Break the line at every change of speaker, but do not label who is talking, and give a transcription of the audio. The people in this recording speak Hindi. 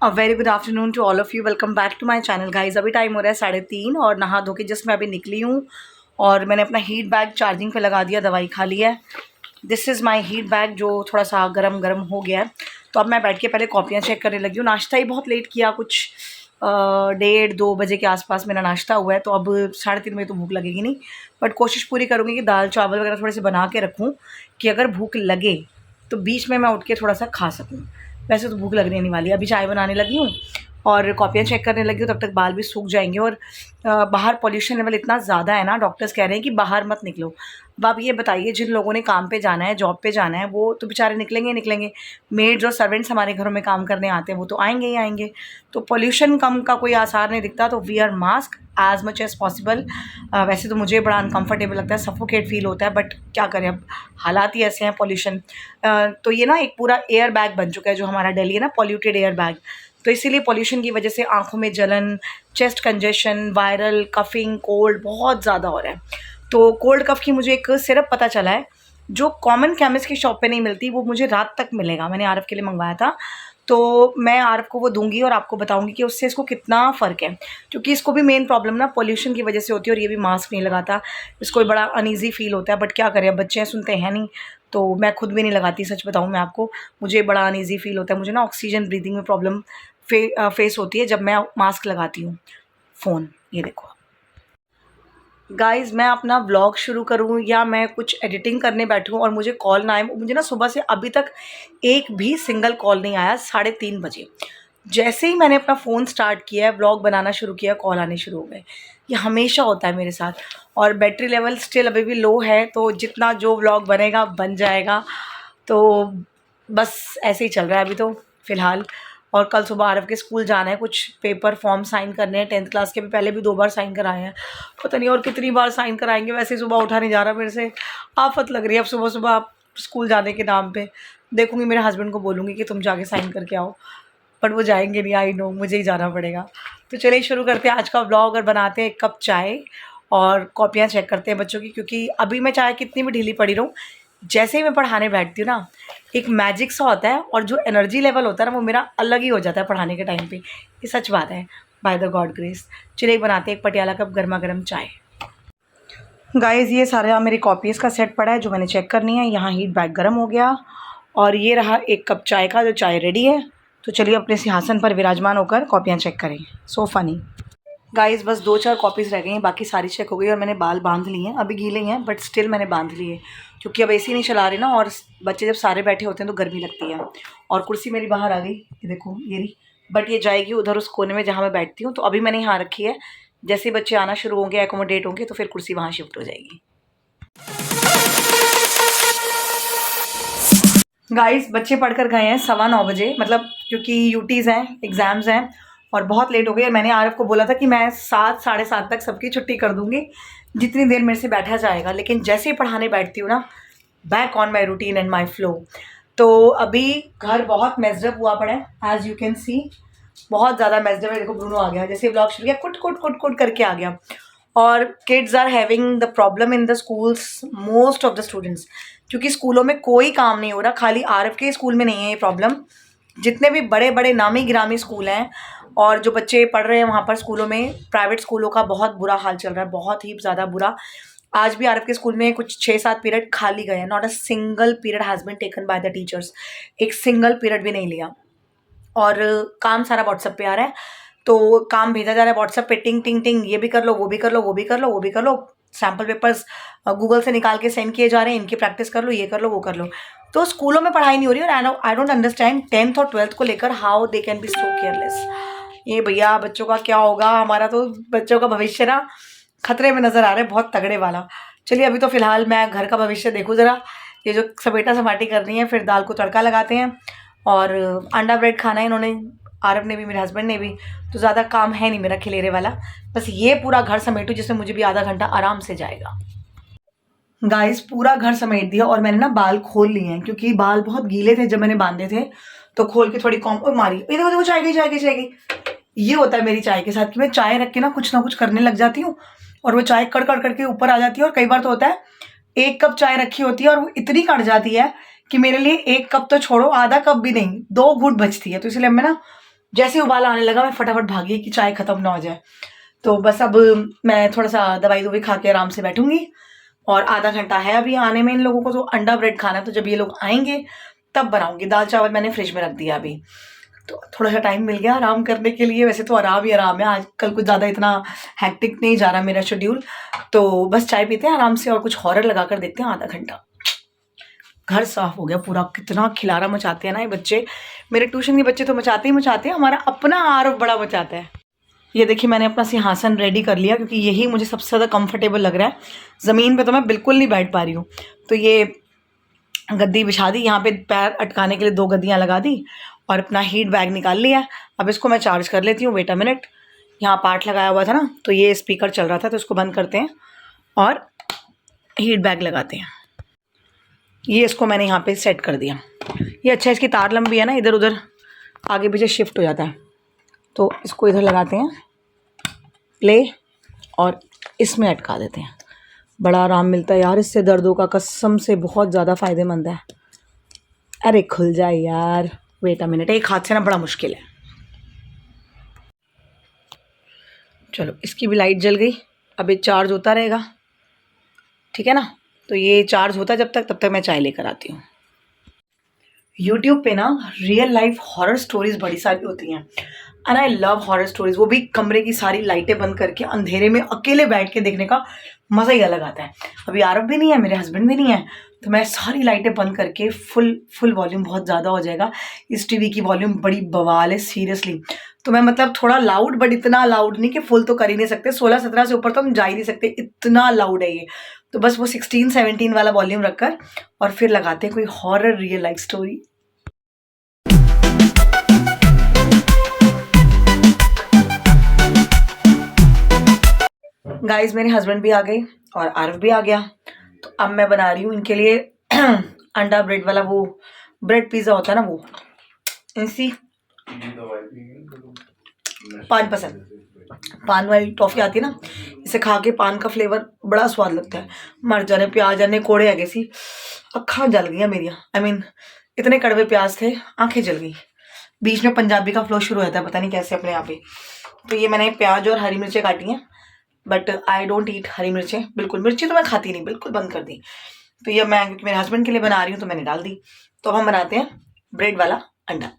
Very good afternoon to all of you. Welcome back to my channel guys. अभी टाइम हो रहा है 3:30 और नहा धो के जस्ट मैं अभी निकली हूँ और मैंने अपना हीट बैग चार्जिंग पे लगा दिया, दवाई खा ली है। This is my heat bag जो थोड़ा सा गरम गरम हो गया है। तो अब मैं बैठ के पहले कॉपियाँ चेक करने लगी हूँ। नाश्ता ही बहुत लेट किया, कुछ 1:30-2 बजे के आसपास मेरा नाश्ता हुआ है, तो अब 3:30 बजे तो भूख लगेगी नहीं। बट कोशिश पूरी करूँगी कि दाल चावल वगैरह थोड़े से बना के रखूँ कि अगर भूख लगे तो बीच में मैं उठ के थोड़ा सा खा सकूँ। वैसे तो भूख लगने नहीं वाली है। अभी चाय बनाने लगी हूँ और कॉपियाँ चेक करने लगी हूँ, तब तक बाल भी सूख जाएंगे। और बाहर पॉल्यूशन लेवल इतना ज़्यादा है ना, डॉक्टर्स कह रहे हैं कि बाहर मत निकलो। अब आप ये बताइए, जिन लोगों ने काम पे जाना है, जॉब पे जाना है, वो तो बेचारे निकलेंगे ही निकलेंगे। मेड्स और सर्वेंट्स हमारे घरों में काम करने आते हैं, वो तो आएंगे ही आएंगे। तो पॉल्यूशन कम का कोई आसार नहीं दिखता। तो wear mask as much as possible. वैसे तो मुझे बड़ा अनकम्फर्टेबल लगता है, सफोकेट फील होता है, बट क्या करें, अब हालात ही ऐसे हैं पॉल्यूशन। तो ये ना एक पूरा एयर बैग बन चुका है जो हमारा दिल्ली है ना, पॉल्यूटेड एयर बैग। तो इसीलिए पॉल्यूशन की वजह से आँखों में जलन, chest congestion, viral coughing, cold बहुत ज़्यादा हो रहा है। तो कोल्ड कफ़ की मुझे एक सिरप पता चला है जो कॉमन केमिस्ट की शॉप पे नहीं मिलती, वो मुझे रात तक मिलेगा। मैंने आरव के लिए मंगवाया था, तो मैं आरव को वो दूंगी और आपको बताऊंगी कि उससे इसको कितना फ़र्क है। क्योंकि इसको भी मेन प्रॉब्लम ना पॉल्यूशन की वजह से होती है, और ये भी मास्क नहीं लगाता। इसको भी बड़ा अनईज़ी फील होता है, बट क्या करें, अब बच्चे सुनते हैं नहीं। तो मैं खुद भी नहीं लगाती, सच बताऊँ मैं आपको। मुझे बड़ा अनईज़ी फील होता है, मुझे ना ऑक्सीजन ब्रीदिंग में प्रॉब्लम फेस होती है जब मैं मास्क लगाती हूँ। फ़ोन ये देखो गाइज़, मैं अपना व्लॉग शुरू करूँ या मैं कुछ एडिटिंग करने बैठूँ और मुझे कॉल ना आए। मुझे ना सुबह से अभी तक एक भी सिंगल कॉल नहीं आया। 3:30 बजे जैसे ही मैंने अपना फ़ोन स्टार्ट किया है, व्लॉग बनाना शुरू किया, कॉल आने शुरू हो गए। ये हमेशा होता है मेरे साथ। और बैटरी लेवल स्टिल अभी भी लो है, तो जितना जो व्लॉग बनेगा बन जाएगा। तो बस ऐसे ही चल रहा है अभी तो फ़िलहाल। और कल सुबह आरव के स्कूल जाना है, कुछ पेपर फॉर्म साइन करने हैं। 10th क्लास के भी पहले भी 2 बार साइन कराए हैं, पता नहीं और कितनी बार साइन कराएंगे। वैसे ही सुबह उठा नहीं जा रहा मेरे से, आफत लग रही है अब सुबह सुबह आप स्कूल जाने के नाम पे। देखूंगी मेरे हस्बैंड को बोलूँगी कि तुम जाके साइन करके आओ, बट वो जाएंगे नहीं। आई नो, मुझे ही जाना पड़ेगा। तो चलिए शुरू करते हैं आज का व्लॉग और बनाते हैं एक कप चाय और कॉपियाँ चेक करते हैं बच्चों की। क्योंकि अभी मैं चाहे कितनी भी ढीली पड़ी रहूँ, जैसे ही मैं पढ़ाने बैठती हूँ ना, एक मैजिक सा होता है और जो एनर्जी लेवल होता है ना, वो मेरा अलग ही हो जाता है पढ़ाने के टाइम पे। ये सच बात है, बाय द गॉड ग्रेस। चलिए बनाते हैं एक पटियाला कप गर्मा गर्म चाय। गाइज़, ये सारा मेरी कॉपीज़ का सेट पड़ा है जो मैंने चेक करनी है। यहाँ हीट बैग गर्म हो गया और ये रहा एक कप चाय का, जो चाय रेडी है। तो चलिए अपने सिंहासन पर विराजमान होकर कॉपियाँ चेक करें। सो फनी गाइज़, बस 2-4 कॉपीज़ रह गई हैं, बाकी सारी चेक हो गई। और मैंने बाल बांध लिए हैं, अभी गीले हैं बट स्टिल मैंने बांध लिए, क्योंकि अब एसी नहीं चला रही ना, और बच्चे जब सारे बैठे होते हैं तो गर्मी लगती है। और कुर्सी मेरी बाहर आ गई, ये देखो ये रही। बट ये जाएगी उधर उस कोने में जहाँ मैं बैठती हूँ, तो अभी मैंने यहाँ रखी है। जैसे ही बच्चे आना शुरू होंगे, एकोमोडेट होंगे, तो फिर कुर्सी वहाँ शिफ्ट हो जाएगी। गाइस, बच्चे पढ़कर गए हैं 9:15 बजे, मतलब क्योंकि यूटीज़ हैं, एग्ज़ाम्स हैं और बहुत लेट हो गई। मैंने आरव को बोला था कि मैं 7 साढ़े 7 तक सबकी छुट्टी कर दूँगी, जितनी देर मेरे से बैठा जाएगा। लेकिन जैसे ही पढ़ाने बैठती हूँ ना, back on my routine and my flow. तो अभी घर बहुत मेस्ड अप हुआ पड़ा है, एज़ यू कैन सी। बहुत ज़्यादा मेस्ड अप है। देखो ब्रूनो आ गया, जैसे ही व्लॉग शुरू किया कुट कुट कुट कुट करके आ गया। और kids are having the problem in the schools, most of the students. क्योंकि स्कूलों में कोई काम नहीं हो रहा, खाली आरव के स्कूल में नहीं है ये प्रॉब्लम। जितने भी बड़े बड़े नामी गिरामी स्कूल हैं और जो बच्चे पढ़ रहे हैं वहाँ पर स्कूलों में, प्राइवेट स्कूलों का बहुत बुरा हाल चल रहा है, बहुत ही ज़्यादा बुरा। आज भी आरव के स्कूल में कुछ 6-7 पीरियड खाली गए हैं। Not a single period has been taken by the teachers. एक सिंगल पीरियड भी नहीं लिया। और काम सारा व्हाट्सएप पे आ रहा है, तो काम भेजा जा रहा है व्हाट्सएप पे, टिंग टिंग टिंग, ये भी कर लो, वो भी कर लो, वो भी कर लो, वो भी कर लो। सैम्पल पेपर्स गूगल से निकाल के सेंड किए जा रहे हैं, इनकी प्रैक्टिस कर लो, ये कर लो, वो कर लो। तो स्कूलों में पढ़ाई नहीं हो रही है। और आई डोंट अंडरस्टैंड 10th और 12th को लेकर how they can be so careless. ये भैया बच्चों का क्या होगा, हमारा तो बच्चों का भविष्य ना खतरे में नज़र आ रहा है, बहुत तगड़े वाला। चलिए अभी तो फ़िलहाल मैं घर का भविष्य देखूँ ज़रा। ये जो समेटा समाटी करनी है, फिर दाल को तड़का लगाते हैं। और अंडा ब्रेड खाना है इन्होंने, आरव ने भी, मेरे हस्बैंड ने भी। तो ज़्यादा काम है नहीं मेरा खिलेरे वाला, बस ये पूरा घर समेटूँ जिसमें मुझे भी आधा घंटा आराम से जाएगा। गाइस, पूरा घर समेट दिया और मैंने ना बाल खोल लिए हैं, क्योंकि बाल बहुत गीले थे जब मैंने बांधे थे। तो खोल के थोड़ी कॉम मारी, ये देखो देखो, चाय गई चाय गई चाय गई। ये होता है मेरी चाय के साथ कि मैं चाय रख के ना कुछ करने लग जाती हूँ, और वो चाय कड़ कड़ करके ऊपर आ जाती है। और कई बार तो होता है 1 कप चाय रखी होती है और वो इतनी कड़ जाती है कि मेरे लिए 1 कप तो छोड़ो, आधा कप भी नहीं, 2 घूंट बचती है। तो इसलिए मैं ना जैसे ही उबाला आने लगा मैं फटाफट भागी कि चाय ख़त्म ना हो जाए। तो बस अब मैं थोड़ा सा दवाई खा के आराम से बैठूंगी और आधा घंटा है अभी आने में इन लोगों को। तो अंडा ब्रेड खाना है, तो जब ये लोग आएंगे तब बनाऊंगी। दाल चावल मैंने फ्रिज में रख दिया अभी, तो थोड़ा सा टाइम मिल गया आराम करने के लिए। वैसे तो आराम ही आराम है, आजकल कुछ ज़्यादा इतना हैक्टिक नहीं जा रहा मेरा शेड्यूल। तो बस चाय पीते हैं आराम से और कुछ हॉरर लगा कर देखते हैं आधा घंटा। घर साफ हो गया पूरा। कितना खिलारा मचाते हैं ना ये बच्चे, मेरे ट्यूशन के बच्चे तो मचाते ही मचाते हैं, हमारा अपना आरव बड़ा मचाता है। ये देखिए मैंने अपना सिंहासन रेडी कर लिया क्योंकि यही मुझे सबसे ज़्यादा कंफर्टेबल लग रहा है। ज़मीन पे तो मैं बिल्कुल नहीं बैठ पा रही हूँ। तो ये गद्दी बिछा दी, यहाँ पे पैर अटकाने के लिए 2 गद्दियाँ लगा दी और अपना हीट बैग निकाल लिया। अब इसको मैं चार्ज कर लेती हूँ। वेट अ मिनट, यहाँ पार्ट लगाया हुआ था ना, तो ये स्पीकर चल रहा था, तो इसको बंद करते हैं और हीट बैग लगाते हैं। ये इसको मैंने यहाँ पे सेट कर दिया। ये अच्छा है, इसकी तार लंबी है ना, इधर उधर आगे पीछे शिफ्ट हो जाता है। तो इसको इधर लगाते हैं प्ले और इसमें अटका देते हैं। बड़ा आराम मिलता है यार इससे, दर्दों का कसम से बहुत ज़्यादा फ़ायदेमंद है। अरे खुल जाए यार, वेट अ मिनट, एक हाथ से ना बड़ा मुश्किल है। चलो इसकी भी लाइट जल गई, अब ये चार्ज होता रहेगा, ठीक है ना। तो ये चार्ज होता है जब तक, तब तक मैं चाय लेकर आती हूँ। यूट्यूब पे ना रियल लाइफ हॉरर स्टोरीज बड़ी सारी होती हैं and I love horror stories. वो भी कमरे की सारी लाइटें बंद करके अंधेरे में अकेले बैठ के देखने का मज़ा ही अलग आता है। अभी आरव भी नहीं है, मेरे हस्बैंड भी नहीं है, तो मैं सारी लाइटें बंद करके फुल वॉल्यूम, बहुत ज़्यादा हो जाएगा इस टीवी की वॉल्यूम, बड़ी बवाल है सीरियसली। तो मैं मतलब थोड़ा लाउड, बट इतना लाउड नहीं कि फुल तो कर ही नहीं सकते, 16-17 से ऊपर तो हम जा ही नहीं सकते, इतना लाउड है ये। तो बस वो 16-17 वाला वॉल्यूम रखकर और फिर लगाते हैं कोई horror real life story. Guys मेरे हस्बैंड भी आ गए और आरव भी आ गया। तो अब मैं बना रही हूँ इनके लिए अंडा ब्रेड वाला, वो ब्रेड पिज़्ज़ा होता है ना, वो इसी पान पसंद, पान वाली टॉफ़ी आती है ना, इसे खा के पान का फ्लेवर बड़ा स्वाद लगता है। मर जाने प्याज आने कोड़े है सी, अखा जल गई मेरिया। आई मीन इतने कड़वे प्याज थे, आंखें जल गई। बीच में पंजाबी का फ्लो शुरू हो जाता है, पता नहीं कैसे अपने यहाँ पे। तो ये मैंने प्याज और हरी मिर्चें काटी हैं, बट आई डोंट ईट हरी मिर्चें बिल्कुल। मिर्ची तो मैं खाती नहीं, बिल्कुल बंद कर दी। तो ये मैं क्योंकि मेरे हस्बैंड के लिए बना रही हूँ तो मैंने डाल दी। तो अब हम बनाते हैं ब्रेड वाला अंडा।